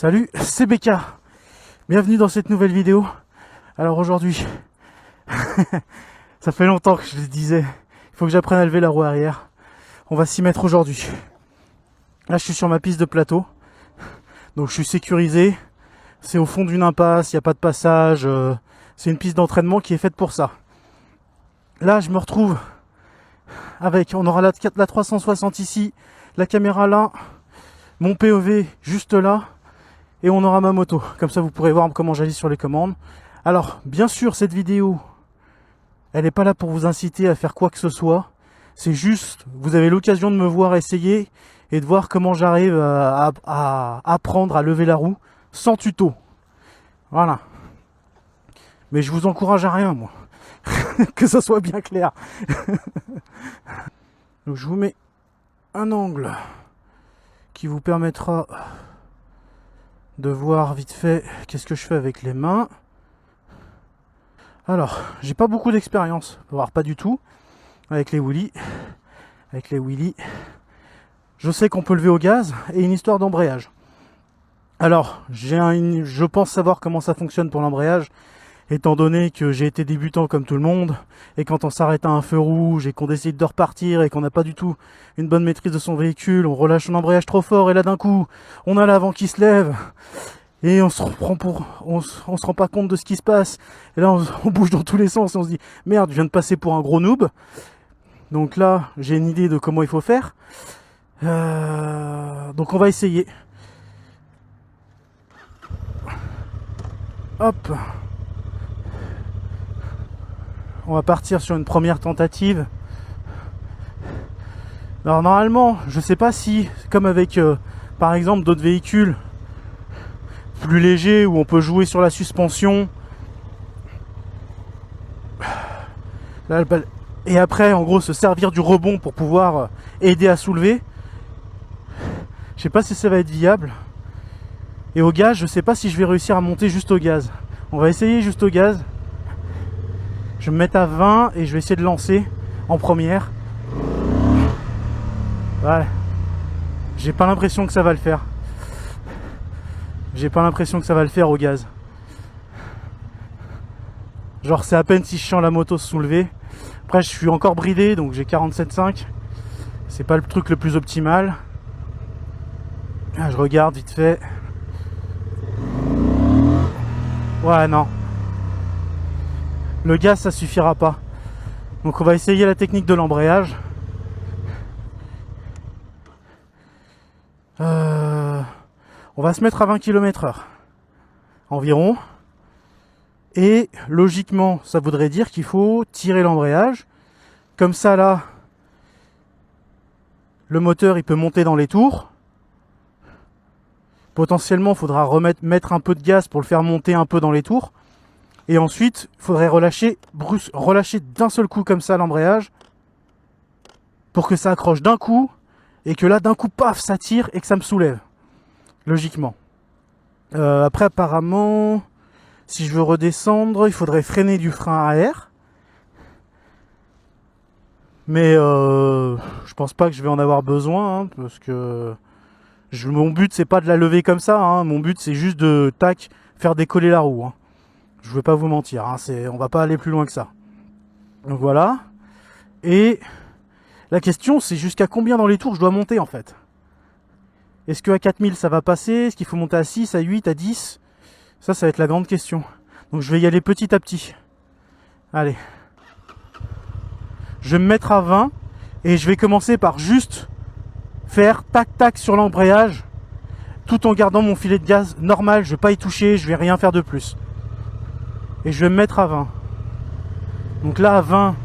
Salut, c'est BK. Bienvenue dans cette nouvelle vidéo. Alors aujourd'hui, ça fait longtemps que je le disais, il faut que j'apprenne à lever la roue arrière. On va s'y mettre aujourd'hui. Là, je suis sur ma piste de plateau. Donc je suis sécurisé. C'est au fond d'une impasse, il n'y a pas de passage. C'est une piste d'entraînement qui est faite pour ça. Là, je me retrouve avec, on aura la 360 ici, la caméra là, mon POV juste là, et on aura ma moto. Comme ça, vous pourrez voir comment j'agis sur les commandes. Alors, bien sûr, cette vidéo, elle n'est pas là pour vous inciter à faire quoi que ce soit. C'est juste, vous avez l'occasion de me voir essayer et de voir comment j'arrive à apprendre à lever la roue sans tuto. Voilà. Mais je vous encourage à rien, moi. Que ça soit bien clair. Donc je vous mets un angle qui vous permettra de voir vite fait qu'est-ce que je fais avec les mains. Alors, j'ai pas beaucoup d'expérience, voire pas du tout, avec les wheelies. Je sais qu'on peut lever au gaz et une histoire d'embrayage. Alors, je pense savoir comment ça fonctionne pour l'embrayage, étant donné que j'ai été débutant comme tout le monde, et quand on s'arrête à un feu rouge et qu'on décide de repartir et qu'on n'a pas du tout une bonne maîtrise de son véhicule, on relâche son embrayage trop fort et là d'un coup, on a l'avant qui se lève et on se rend pas compte de ce qui se passe. Et là, on bouge dans tous les sens et on se dit merde, je viens de passer pour un gros noob. Donc là, j'ai une idée de comment il faut faire. Donc on va essayer. Hop. On va partir sur une première tentative. Alors normalement, je sais pas si, comme avec par exemple d'autres véhicules plus légers où on peut jouer sur la suspension. Là, et après, en gros, se servir du rebond pour pouvoir aider à soulever. Je sais pas si ça va être viable. Et au gaz, je sais pas si je vais réussir à monter juste au gaz. On va essayer juste au gaz. Je vais me mettre à 20 et je vais essayer de lancer en première. Ouais. J'ai pas l'impression que ça va le faire. J'ai pas l'impression que ça va le faire au gaz. Genre c'est à peine si je sens la moto se soulever. Après je suis encore bridé donc j'ai 47,5. C'est pas le truc le plus optimal. Ah, je regarde vite fait. Ouais non. Le gaz ça suffira pas. Donc on va essayer la technique de l'embrayage. On va se mettre à 20 km/h environ. Et logiquement ça voudrait dire qu'il faut tirer l'embrayage. Comme ça là, le moteur il peut monter dans les tours. Potentiellement il faudra mettre un peu de gaz pour le faire monter un peu dans les tours. Et ensuite, il faudrait relâcher d'un seul coup comme ça l'embrayage pour que ça accroche d'un coup et que là d'un coup paf ça tire et que ça me soulève. Logiquement. Après apparemment, si je veux redescendre, il faudrait freiner du frein arrière. Mais je pense pas que je vais en avoir besoin hein, parce que mon but c'est pas de la lever comme ça. Hein, mon but c'est juste de faire décoller la roue. Hein. Je ne vais pas vous mentir, hein, on va pas aller plus loin que ça. Donc voilà. Et la question, c'est jusqu'à combien dans les tours je dois monter en fait. Est-ce qu'à 4000 ça va passer? Est-ce qu'il faut monter à 6, à 8, à 10? Ça va être la grande question. Donc je vais y aller petit à petit. Allez. Je vais me mettre à 20 et je vais commencer par juste faire tac-tac sur l'embrayage tout en gardant mon filet de gaz normal. Je ne vais pas y toucher, je ne vais rien faire de plus. Et je vais me mettre à 20. Donc là à 20,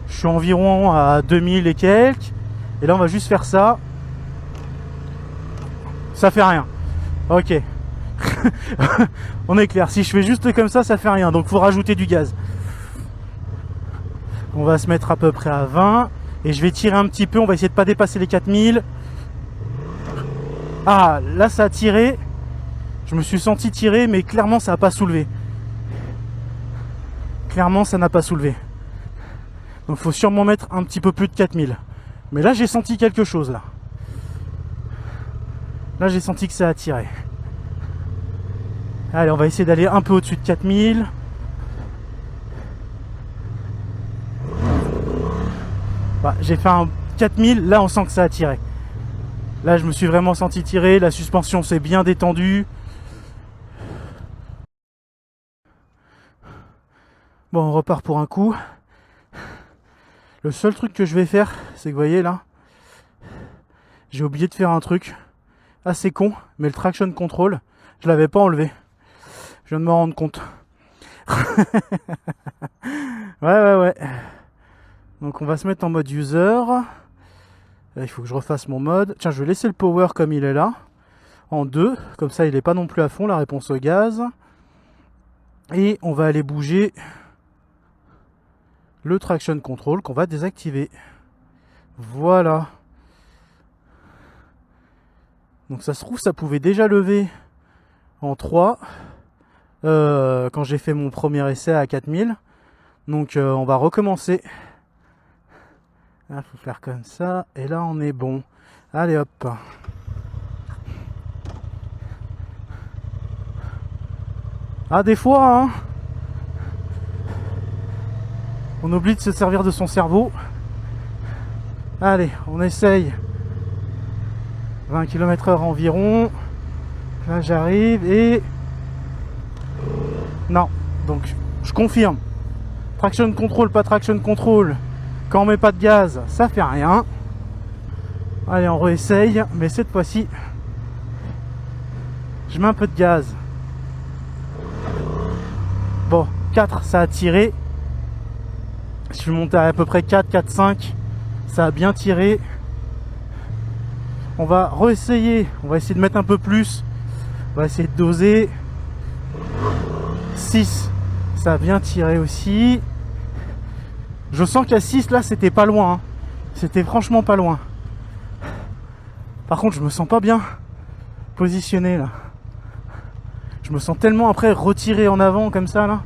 je suis environ à 2000 et quelques. Et là on va juste faire ça. Ça fait rien. Ok. On est clair. Si je fais juste comme ça fait rien. Donc il faut rajouter du gaz. On va se mettre à peu près à 20. Et je vais tirer un petit peu. On va essayer de ne pas dépasser les 4000. Ah, là ça a tiré. Je me suis senti tirer, mais clairement ça n'a pas soulevé. Clairement ça n'a pas soulevé. Donc il faut sûrement mettre un petit peu plus de 4000. Mais là j'ai senti quelque chose là. Là j'ai senti que ça a tiré. Allez, on va essayer d'aller un peu au-dessus de 4000. Bah, j'ai fait un 4000, là on sent que ça a tiré. Là je me suis vraiment senti tirer, la suspension s'est bien détendue. Bon, on repart pour un coup. Le seul truc que je vais faire, c'est que vous voyez là, j'ai oublié de faire un truc assez con, mais le traction control, je l'avais pas enlevé. Je viens de me rendre compte. Ouais. Donc on va se mettre en mode user. Il faut que je refasse mon mode. Tiens, je vais laisser le power comme il est là, en 2, comme ça il n'est pas non plus à fond, la réponse au gaz. Et on va aller bouger le traction control qu'on va désactiver. Voilà. Donc ça se trouve, ça pouvait déjà lever en 3 quand j'ai fait mon premier essai à 4000. Donc on va recommencer. Il faut faire comme ça. Et là on est bon. Allez hop. Ah, des fois, hein, on oublie de se servir de son cerveau. Allez, on essaye. 20 km/h environ. Là j'arrive et... Non, donc je confirme. Traction control, pas traction control. Quand on met pas de gaz, ça fait rien. Allez, on réessaye, mais cette fois-ci, je mets un peu de gaz. Bon, 4, ça a tiré. Je suis monté à peu près 4, 4, 5. Ça a bien tiré. On va réessayer. On va essayer de mettre un peu plus. On va essayer de doser. 6. Ça a bien tiré aussi. Je sens qu'à 6, là, c'était pas loin. Hein. C'était franchement pas loin. Par contre, je me sens pas bien positionné, là. Je me sens tellement après retiré en avant, comme ça, là.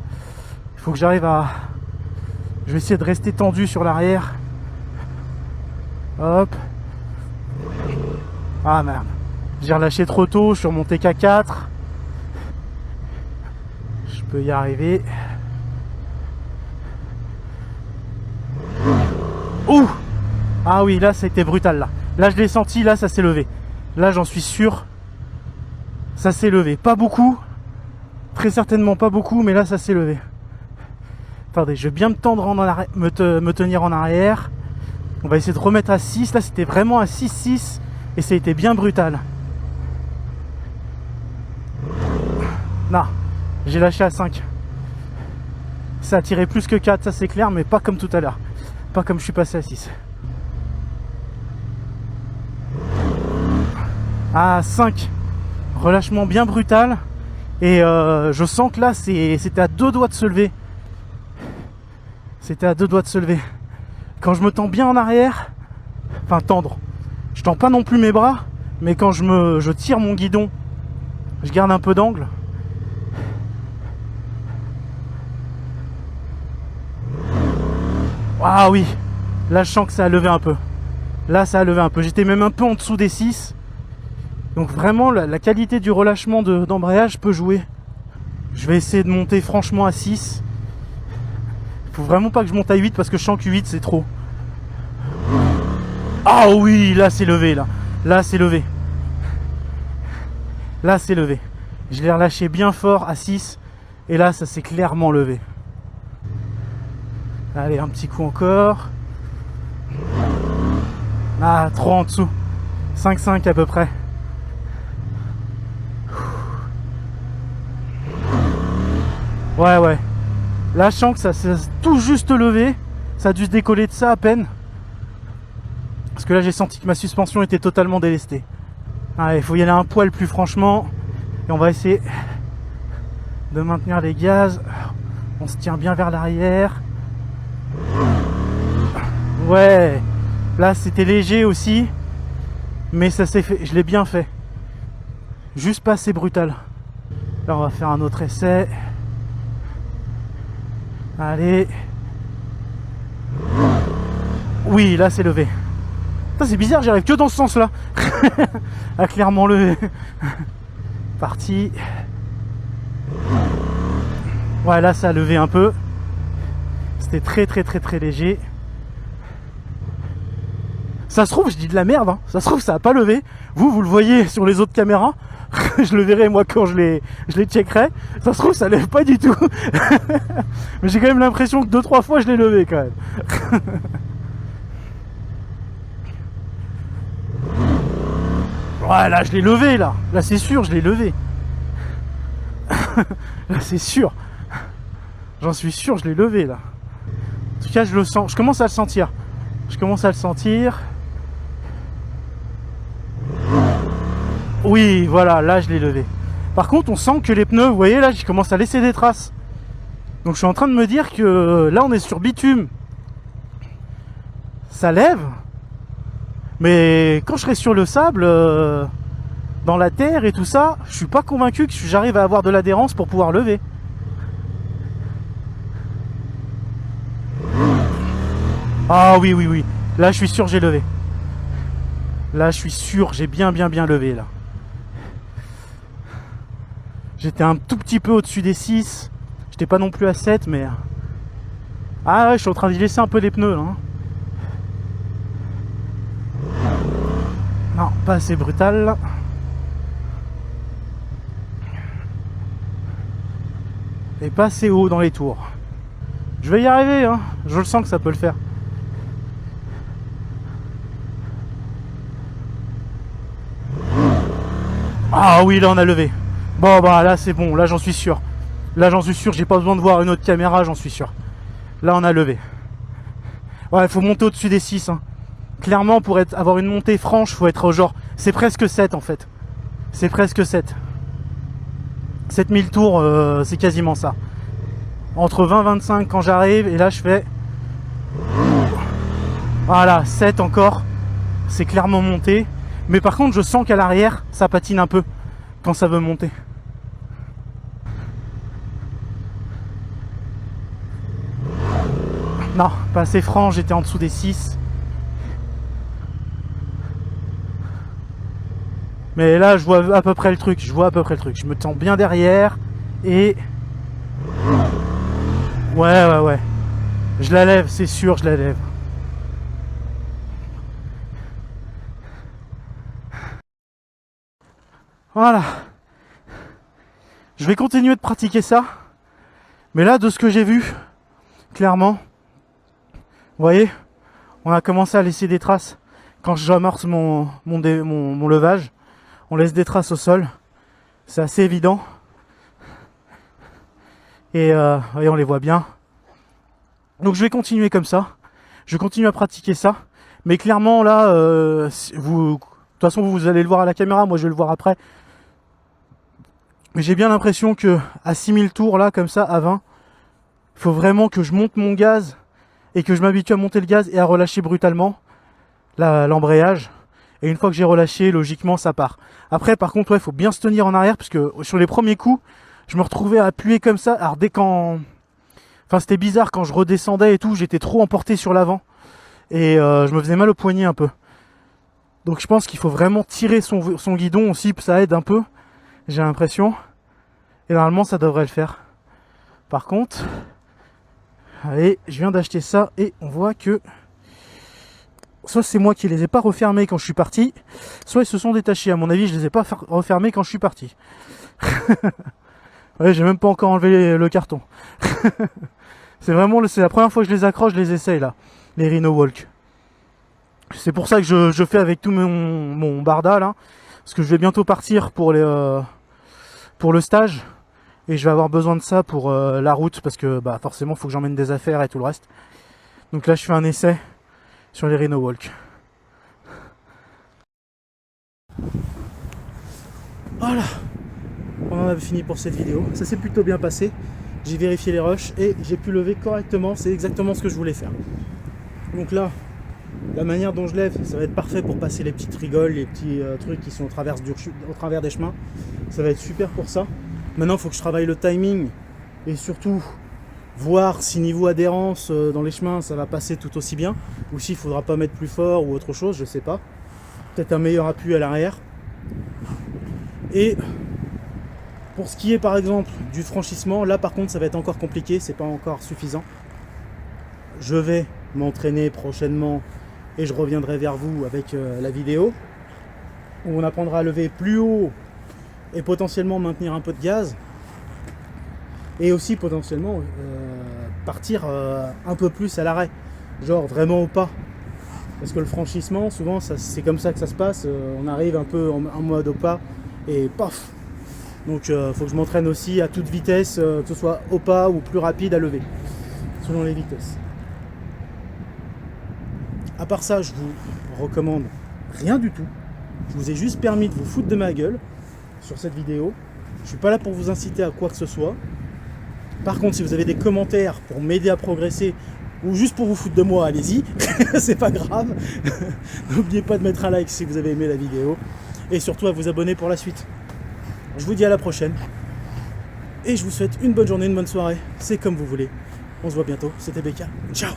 Il faut que j'arrive à... Je vais essayer de rester tendu sur l'arrière. Hop. Ah merde. J'ai relâché trop tôt, je suis remonté qu'à 4. Je peux y arriver. Ouh! Ah oui, là c'était brutal là. Là je l'ai senti, là ça s'est levé. Là j'en suis sûr. Ça s'est levé. Pas beaucoup. Très certainement pas beaucoup, mais là ça s'est levé. Attendez, je vais bien me tendre en arrière, me tenir en arrière. On va essayer de remettre à 6. Là c'était vraiment à 6-6 et ça a été bien brutal. Là, j'ai lâché à 5. Ça a tiré plus que 4, ça c'est clair, mais pas comme tout à l'heure. Pas comme je suis passé à 6. À 5. Relâchement bien brutal. Et je sens que là, c'était à 2 doigts de se lever. C'était à 2 doigts de se lever. Quand je me tends bien en arrière, enfin tendre, je tends pas non plus mes bras, mais quand je tire mon guidon, je garde un peu d'angle. Ah oui, là je sens que ça a levé un peu. Là ça a levé un peu. J'étais même un peu en dessous des 6. Donc vraiment la qualité du relâchement d'embrayage peut jouer. Je vais essayer de monter franchement à 6. Faut vraiment pas que je monte à 8 parce que je sens que 8 c'est trop. Ah oui, là c'est levé là. Là c'est levé. Là c'est levé. Je l'ai relâché bien fort à 6. Et là ça s'est clairement levé. Allez, un petit coup encore. Ah, trop en dessous. 5,5 à peu près. Ouais. Là, je sens que ça s'est tout juste levé. Ça a dû se décoller de ça à peine. Parce que là, j'ai senti que ma suspension était totalement délestée. Allez, il faut y aller un poil plus franchement. Et on va essayer de maintenir les gaz. On se tient bien vers l'arrière. Ouais, là c'était léger aussi, mais ça s'est fait, je l'ai bien fait. Juste pas assez brutal. Là on va faire un autre essai. Allez. Oui, là c'est levé. C'est bizarre, j'arrive que dans ce sens là. A clairement levé. Parti. Ouais, là ça a levé un peu. C'était très léger. Ça se trouve, je dis de la merde, hein. Ça se trouve, ça a pas levé. Vous le voyez sur les autres caméras. Je le verrai moi quand je les checkerai. Ça se trouve, ça lève pas du tout. Mais j'ai quand même l'impression que 2-3 fois je l'ai levé quand même. Ouais, là je l'ai levé là. Là c'est sûr, je l'ai levé. Là c'est sûr. J'en suis sûr, je l'ai levé là. En tout cas, je le sens. Je commence à le sentir. Je commence à le sentir. Oui, voilà, là je l'ai levé. Par contre, on sent que les pneus, vous voyez là, je commence à laisser des traces. Donc je suis en train de me dire que là on est sur bitume. Ça lève. Mais quand je serai sur le sable, dans la terre et tout ça, je suis pas convaincu que j'arrive à avoir de l'adhérence pour pouvoir lever. Ah oui, oui, oui. Là je suis sûr j'ai levé. Là je suis sûr j'ai bien levé là. J'étais un tout petit peu au-dessus des 6. J'étais pas non plus à 7 mais... Ah ouais, je suis en train d'y laisser un peu les pneus là. Hein. Non, pas assez brutal là. Et pas assez haut dans les tours. Je vais y arriver, hein. Je le sens que ça peut le faire. Ah oui, là on a levé. Bon bah là c'est bon, là j'en suis sûr. Là j'en suis sûr, j'ai pas besoin de voir une autre caméra, j'en suis sûr. Là on a levé. Ouais, il faut monter au-dessus des 6. Hein. Clairement, pour avoir une montée franche, faut être au genre... C'est presque 7 en fait. C'est presque 7. 7000 tours, c'est quasiment ça. Entre 20 et 25 quand j'arrive, et là je fais... Voilà, 7 encore. C'est clairement monté. Mais par contre, je sens qu'à l'arrière, ça patine un peu quand ça veut monter. Non, pas assez franc, j'étais en dessous des 6. Mais là, je vois à peu près le truc. Je vois à peu près le truc. Je me tends bien derrière. Et... Ouais. Je la lève, c'est sûr, je la lève. Voilà. Je vais continuer de pratiquer ça. Mais là, de ce que j'ai vu, clairement, vous voyez, on a commencé à laisser des traces. Quand j'amorce mon levage, on laisse des traces au sol. C'est assez évident. Et on les voit bien. Donc je vais continuer comme ça. Je continue à pratiquer ça. Mais clairement là, de toute façon vous allez le voir à la caméra, moi je vais le voir après. Mais j'ai bien l'impression que à 6000 tours là, comme ça, à 20, il faut vraiment que je monte mon gaz et que je m'habitue à monter le gaz et à relâcher brutalement l'embrayage. Et une fois que j'ai relâché, logiquement ça part. Après par contre, il faut bien se tenir en arrière parce que sur les premiers coups, je me retrouvais à appuyer comme ça. Alors dès quand... Enfin c'était bizarre quand je redescendais et tout, j'étais trop emporté sur l'avant. Et je me faisais mal au poignet un peu. Donc je pense qu'il faut vraiment tirer son guidon aussi, ça aide un peu. J'ai l'impression. Et normalement ça devrait le faire. Par contre, allez, je viens d'acheter ça et on voit que soit c'est moi qui les ai pas refermés quand je suis parti, soit ils se sont détachés. À mon avis, je les ai pas refermés quand je suis parti. Ouais, j'ai même pas encore enlevé le carton. C'est la première fois que je les accroche, je les essaye là, les Rhino Walk. C'est pour ça que je fais avec tout mon barda là, parce que je vais bientôt partir pour le stage et je vais avoir besoin de ça pour la route parce que bah forcément faut que j'emmène des affaires et tout le reste. Donc là je fais un essai sur les Rhino Walk. Voilà, on en avait fini pour cette vidéo. Ça s'est plutôt bien passé. J'ai vérifié les rushs et j'ai pu lever correctement. C'est exactement ce que je voulais faire. Donc là, la manière dont je lève, ça va être parfait pour passer les petites rigoles, les petits trucs qui sont au travers des chemins. Ça va être super pour ça. Maintenant, il faut que je travaille le timing et surtout voir si niveau adhérence dans les chemins, ça va passer tout aussi bien. Ou s'il ne faudra pas mettre plus fort ou autre chose, je sais pas. Peut-être un meilleur appui à l'arrière. Et Pour ce qui est par exemple du franchissement, là par contre ça va être encore compliqué, c'est pas encore suffisant. Je vais m'entraîner prochainement et je reviendrai vers vous avec la vidéo où on apprendra à lever plus haut et potentiellement maintenir un peu de gaz et aussi potentiellement partir un peu plus à l'arrêt, genre vraiment au pas, parce que le franchissement souvent c'est comme ça que ça se passe, on arrive un peu en mode au pas et paf. Donc faut que je m'entraîne aussi à toute vitesse, que ce soit au pas ou plus rapide à lever, selon les vitesses. À part ça, je vous recommande rien du tout. Je vous ai juste permis de vous foutre de ma gueule sur cette vidéo. Je suis pas là pour vous inciter à quoi que ce soit. Par contre, si vous avez des commentaires pour m'aider à progresser ou juste pour vous foutre de moi, allez-y, c'est pas grave. N'oubliez pas de mettre un like si vous avez aimé la vidéo et surtout à vous abonner pour la suite. Je vous dis à la prochaine et je vous souhaite une bonne journée, une bonne soirée, c'est comme vous voulez. On se voit bientôt, c'était Becca, ciao.